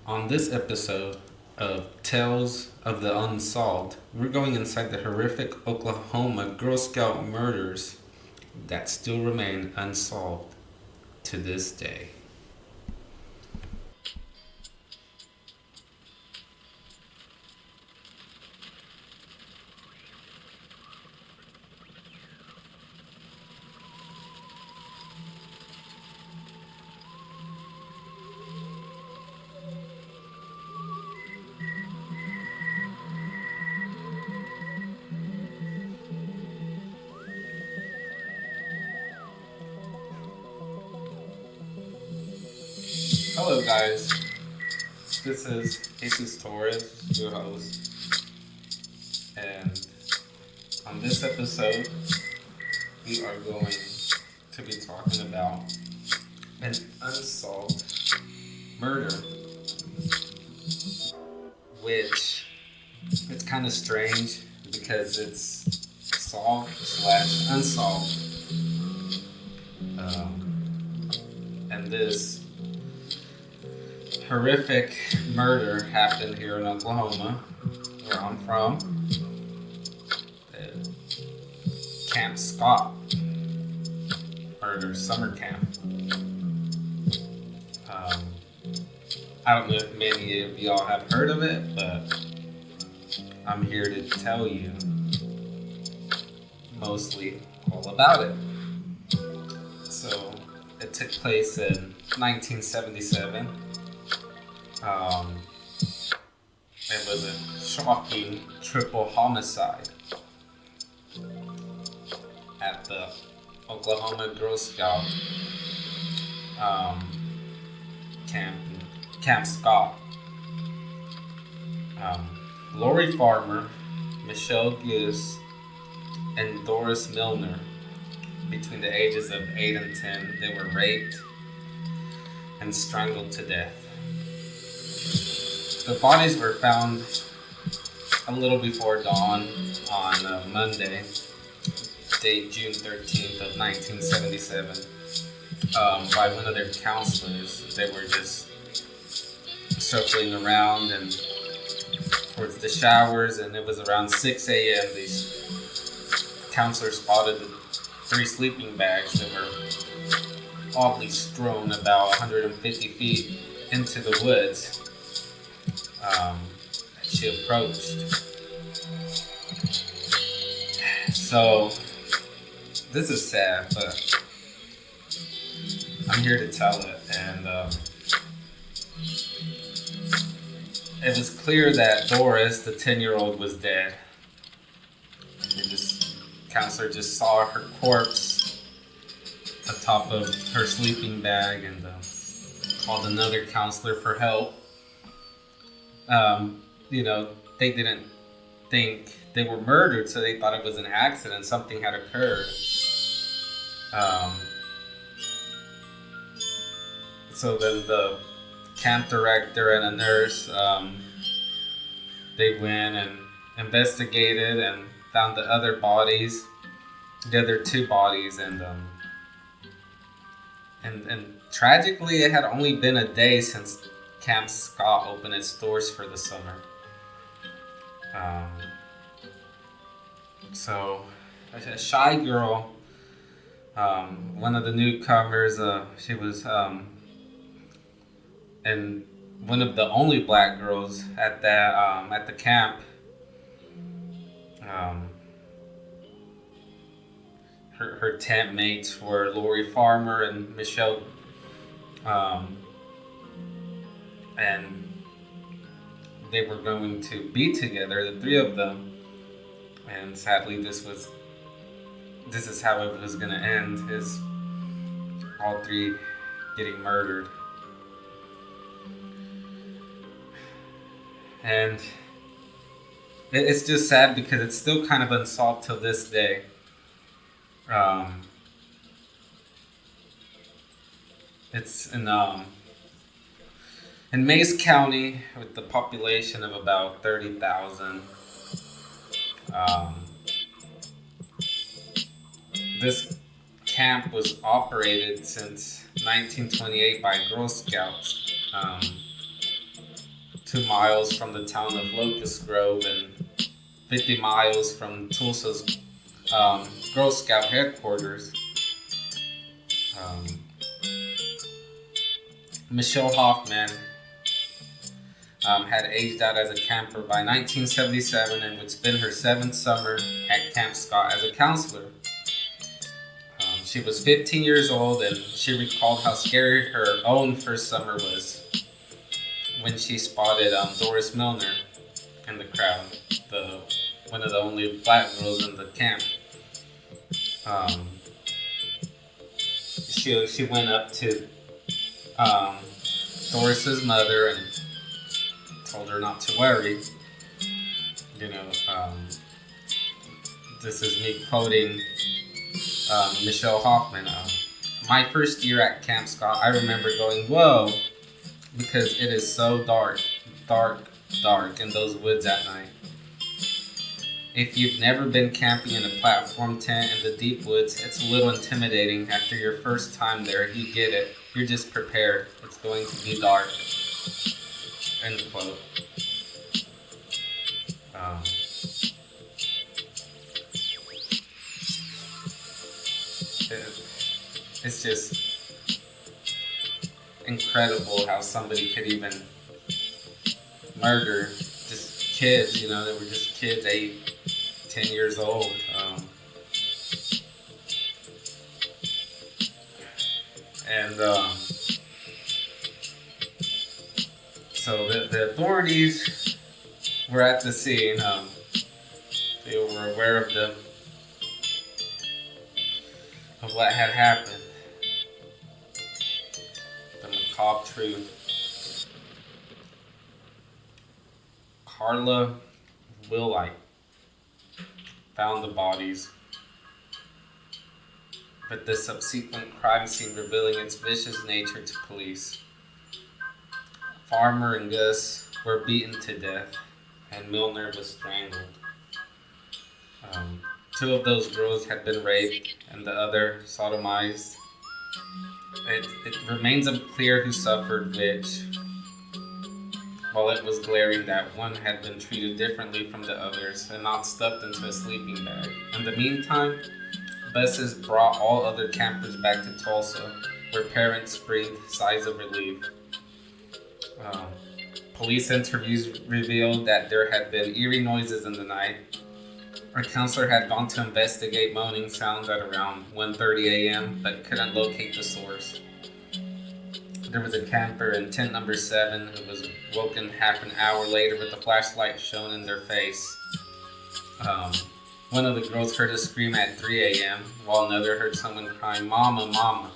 On this episode of Tales of the Unsolved, we're going inside the horrific Oklahoma Girl Scout murders that still remain unsolved to this day. Hello, guys. This is Jesus Torres, your host, and on this episode, we are going to be talking about an unsolved murder, which it's kind of strange because it's solved slash unsolved, and this horrific murder happened here in Oklahoma, where I'm from. Camp Scott murder summer camp. I don't know if many of y'all have heard of it, but I'm here to tell you mostly all about it. So it took place in 1977. It was a shocking triple homicide at the Oklahoma Girl Scout Camp Scott. Lori Farmer, Michelle Gibbs, and Doris Milner, between the ages of 8 and 10, they were raped and strangled to death. The bodies were found a little before dawn on Monday, date June 13th of 1977, by one of their counselors. They were just circling around and towards the showers, and it was around 6 a.m. These counselors spotted the 3 sleeping bags that were oddly strewn about 150 feet into the woods. She approached. So, this is sad, but I'm here to tell it. And it was clear that Doris, the 10-year-old, was dead. And this counselor just saw her corpse atop of her sleeping bag and called another counselor for help. They didn't think they were murdered, so they thought it was an accident. Something had occurred. So then the camp director and a nurse, they went and investigated and found the other 2 bodies, and tragically, it had only been a day since Camp Scott opened its doors for the summer. So a shy girl, one of the newcomers, she was, and one of the only black girls at the camp. Her tent mates were Lori Farmer and Michelle, and they were going to be together, the 3 of them. And sadly, this is how it was going to end, is all 3 getting murdered. And it's just sad because it's still kind of unsolved till this day. It's in Mays County, with the population of about 30,000. This camp was operated since 1928 by Girl Scouts. 2 miles from the town of Locust Grove and 50 miles from Tulsa's Girl Scout headquarters. Um, Michelle Hoffman had aged out as a camper by 1977 and would spend her 7th summer at Camp Scott as a counselor. She was 15 years old, and she recalled how scary her own first summer was when she spotted Doris Milner in the crowd, one of the only black girls in the camp. She went up to Doris's mother and told her not to worry. This is me quoting Michelle Hoffman. My first year at Camp Scott, I remember going, whoa, because it is so dark in those woods at night. If you've never been camping in a platform tent in the deep woods, it's a little intimidating. After your first time there, you get it. You're just prepared. It's going to be dark. End quote. It's just incredible how somebody could even murder just kids, they were just kids, 8, 10 years old. So the authorities were at the scene. They were aware of what had happened. The macabre truth. Carla Willite found the bodies, but the subsequent crime scene revealing its vicious nature to police. Farmer and Gus were beaten to death, and Milner was strangled. 2 of those girls had been raped, and the other sodomized. It remains unclear who suffered which, while it was glaring that one had been treated differently from the others and not stuffed into a sleeping bag. In the meantime, buses brought all other campers back to Tulsa, where parents breathed sighs of relief. Police interviews revealed that there had been eerie noises in the night. Our counselor had gone to investigate moaning sounds at around 1:30 a.m., but couldn't locate the source. There was a camper in tent number 7 who was woken half an hour later with a flashlight shown in their face. One of the girls heard a scream at 3 a.m., while another heard someone crying, "Mama, Mama."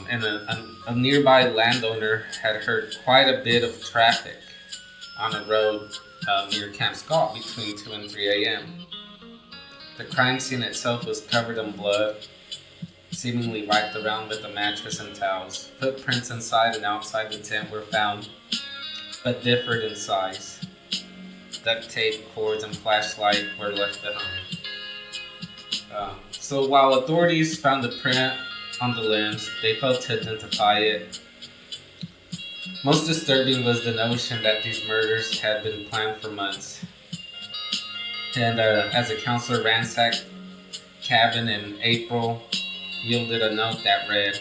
And a nearby landowner had heard quite a bit of traffic on a road near Camp Scott between 2 and 3 a.m. The crime scene itself was covered in blood, seemingly wiped around with a mattress and towels. Footprints inside and outside the tent were found, but differed in size. Duct tape, cords, and flashlight were left behind. So while authorities found the print on the limbs, they failed to identify it. Most disturbing was the notion that these murders had been planned for months. And as a counselor ransacked cabin in April, yielded a note that read,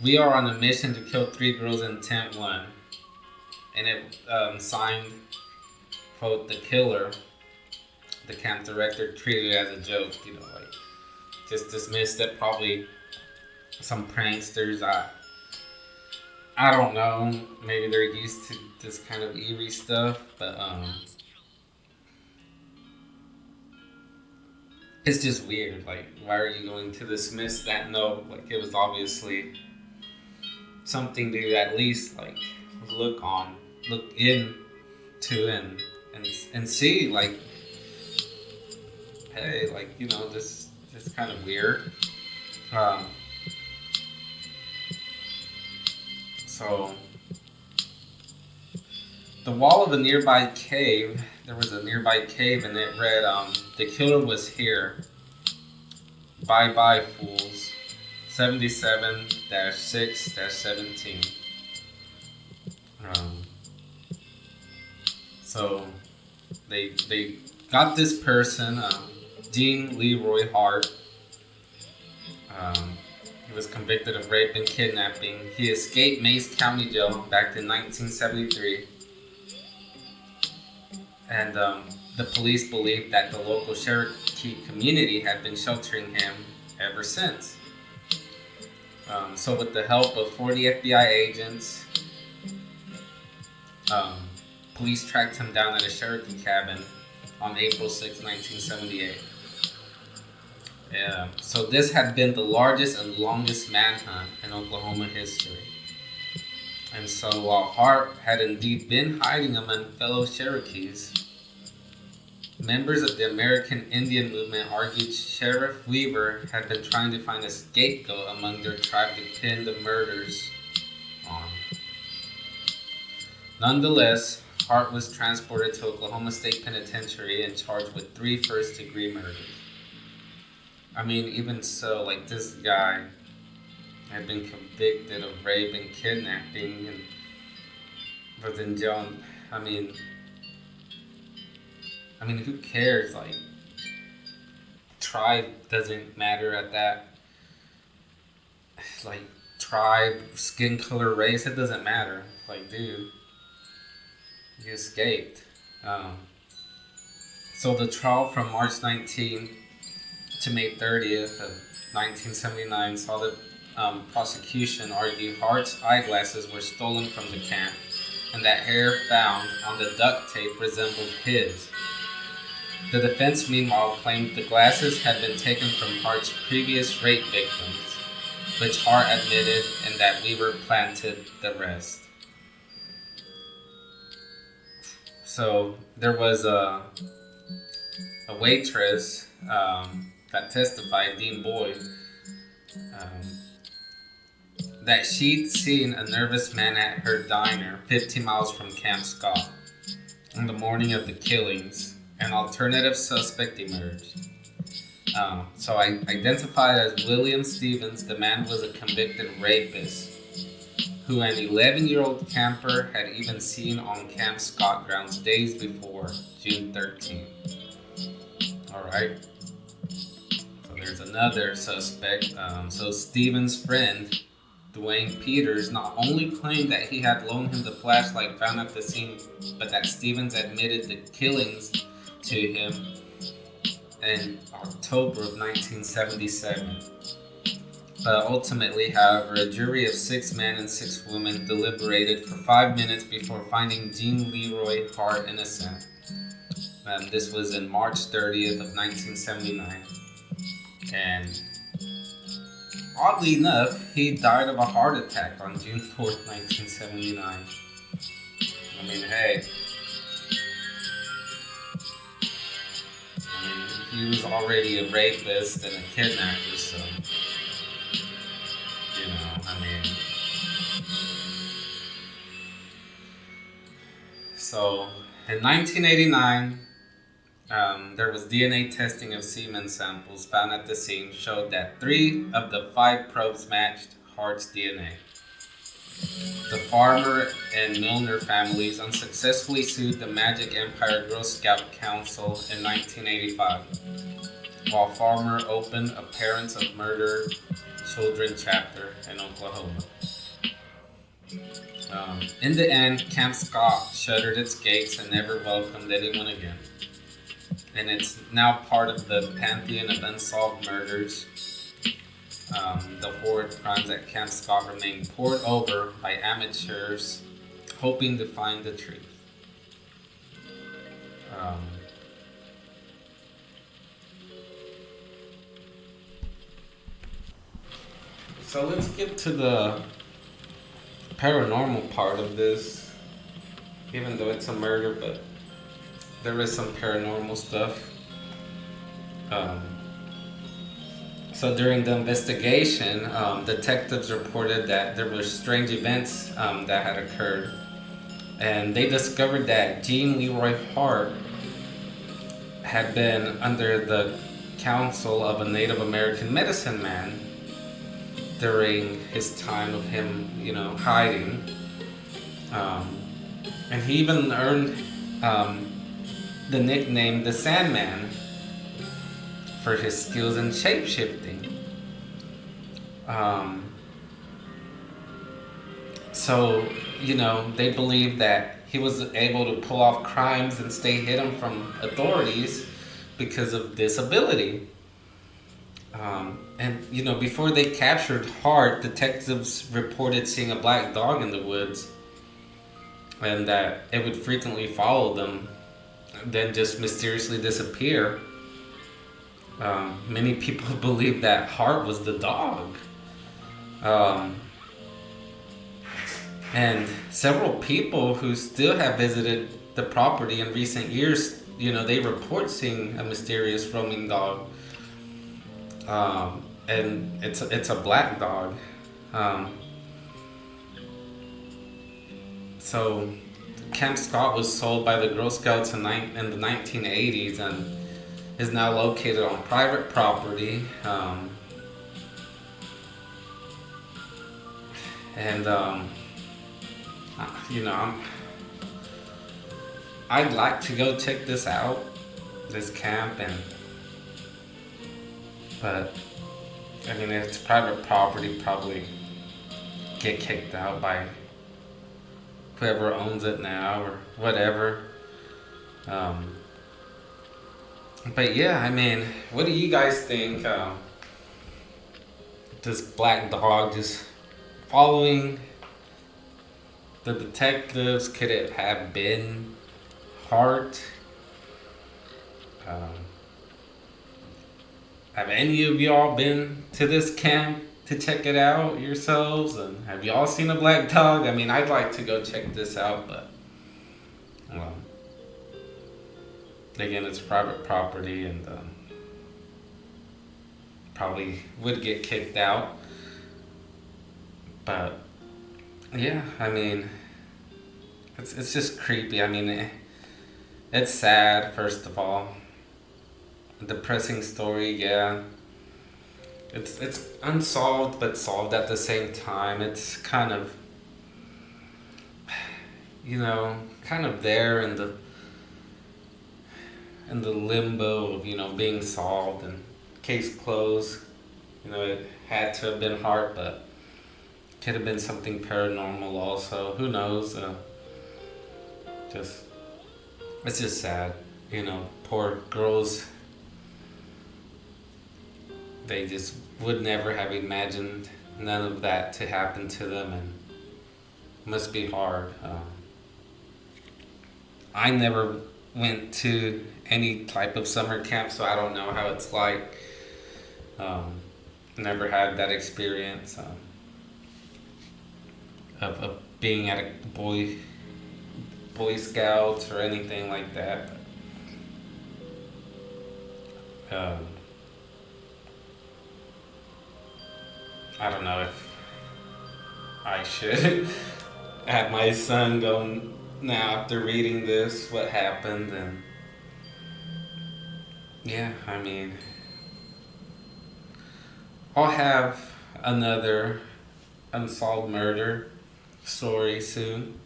"We are on a mission to kill 3 girls in tent 1." And it signed, quote, "The killer." The camp director treated it as a joke, just dismissed it. Probably some pranksters. I don't know. Maybe they're used to this kind of eerie stuff, but it's just weird. Why are you going to dismiss that note? It was obviously something to at least look into and see. Hey, this is kind of weird. So, the wall of a nearby cave, there was a nearby cave, and it read, "The killer was here. Bye bye, fools. 77-6-17. So they got this person, Jean Leroy Hart. He was convicted of rape and kidnapping. He escaped Mays County Jail back in 1973. And the police believed that the local Cherokee community had been sheltering him ever since. So with the help of 40 FBI agents, police tracked him down at a Cherokee cabin on April 6, 1978. Yeah, so this had been the largest and longest manhunt in Oklahoma history. And so while Hart had indeed been hiding among fellow Cherokees, members of the American Indian movement argued Sheriff Weaver had been trying to find a scapegoat among their tribe to pin the murders on. Nonetheless, Hart was transported to Oklahoma State Penitentiary and charged with 3 first-degree murders. I mean, even so, like, this guy had been convicted of rape and kidnapping and was in jail. I mean, who cares? Like, tribe doesn't matter at that. Like, tribe, skin color, race, it doesn't matter. Like, dude, you escaped. So the trial from March 19th to May 30th of 1979 saw the prosecution argue Hart's eyeglasses were stolen from the camp and that hair found on the duct tape resembled his. The defense, meanwhile, claimed the glasses had been taken from Hart's previous rape victims, which Hart admitted, and that Weaver planted the rest. So there was a waitress that testified, Dean Boyd, that she'd seen a nervous man at her diner 15 miles from Camp Scott on the morning of the killings. An alternative suspect emerged. So I identified as William Stevens. The man was a convicted rapist who an 11-year-old camper had even seen on Camp Scott grounds days before June 13th. Alright. So there's another suspect. So Stevens' friend, Dwayne Peters, not only claimed that he had loaned him the flashlight found at the scene, but that Stevens admitted the killings to him in October of 1977. But ultimately, however, a jury of 6 men and 6 women deliberated for 5 minutes before finding Jean Leroy Hart innocent. This was in March 30th of 1979. And oddly enough, he died of a heart attack on June 4th, 1979. I mean, hey. He was already a rapist and a kidnapper, so, you know, I mean. So, in 1989, there was DNA testing of semen samples found at the scene showed that 3 of the 5 probes matched Hart's DNA. The Farmer and Milner families unsuccessfully sued the Magic Empire Girl Scout Council in 1985, while Farmer opened a Parents of Murdered Children chapter in Oklahoma. In the end, Camp Scott shuttered its gates and never welcomed anyone again. And it's now part of the pantheon of unsolved murders. The horrid crimes at Camp Scott remain pored over by amateurs hoping to find the truth. So let's get to the paranormal part of this, even though it's a murder, but there is some paranormal stuff. So during the investigation, detectives reported that there were strange events that had occurred. And they discovered that Jean Leroy Hart had been under the counsel of a Native American medicine man during his time of him, hiding. And he even earned the nickname the Sandman for his skills in shape-shifting. So, they believe that he was able to pull off crimes and stay hidden from authorities because of this ability. And before they captured Hart, detectives reported seeing a black dog in the woods, and that it would frequently follow them, then just mysteriously disappear. Many people believe that Hart was the dog. And several people who still have visited the property in recent years, they report seeing a mysterious roaming dog. And it's a black dog. So Camp Scott was sold by the Girl Scouts in the 1980s and is now located on private property. I'd like to go check this out, this camp, but I mean, if it's private property, probably get kicked out by whoever owns it now or whatever. But yeah, I mean, what do you guys think? This black dog just following the detectives, could it have been Hart? Have any of y'all been to this camp to check it out yourselves? And have y'all seen a black dog? I mean, I'd like to go check this out, but again, it's private property, and probably would get kicked out. But yeah, I mean, it's just creepy. I mean, it's sad, first of all. A depressing story, yeah. It's unsolved but solved at the same time. It's kind of, kind of there in the limbo of being solved and case closed. It had to have been Hart, but could have been something paranormal also. Who knows? It's just sad. Poor girls. They just would never have imagined none of that to happen to them, and it must be hard. I never went to any type of summer camp, so I don't know how it's like. Never had that experience of being at a Boy Scouts or anything like that. I don't know if I should have my son go now after reading this, what happened, and yeah, I mean, I'll have another unsolved murder story soon.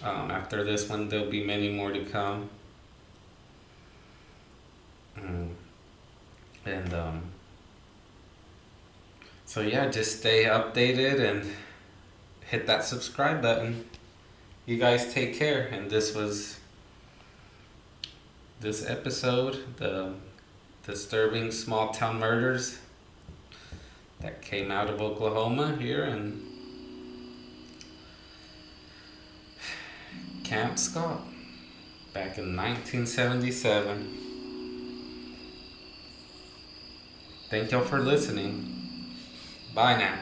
After this one, there'll be many more to come. So yeah, just stay updated and hit that subscribe button. You guys take care. And this was this episode, the disturbing small town murders that came out of Oklahoma here in Camp Scott back in 1977. Thank y'all for listening. Bye now.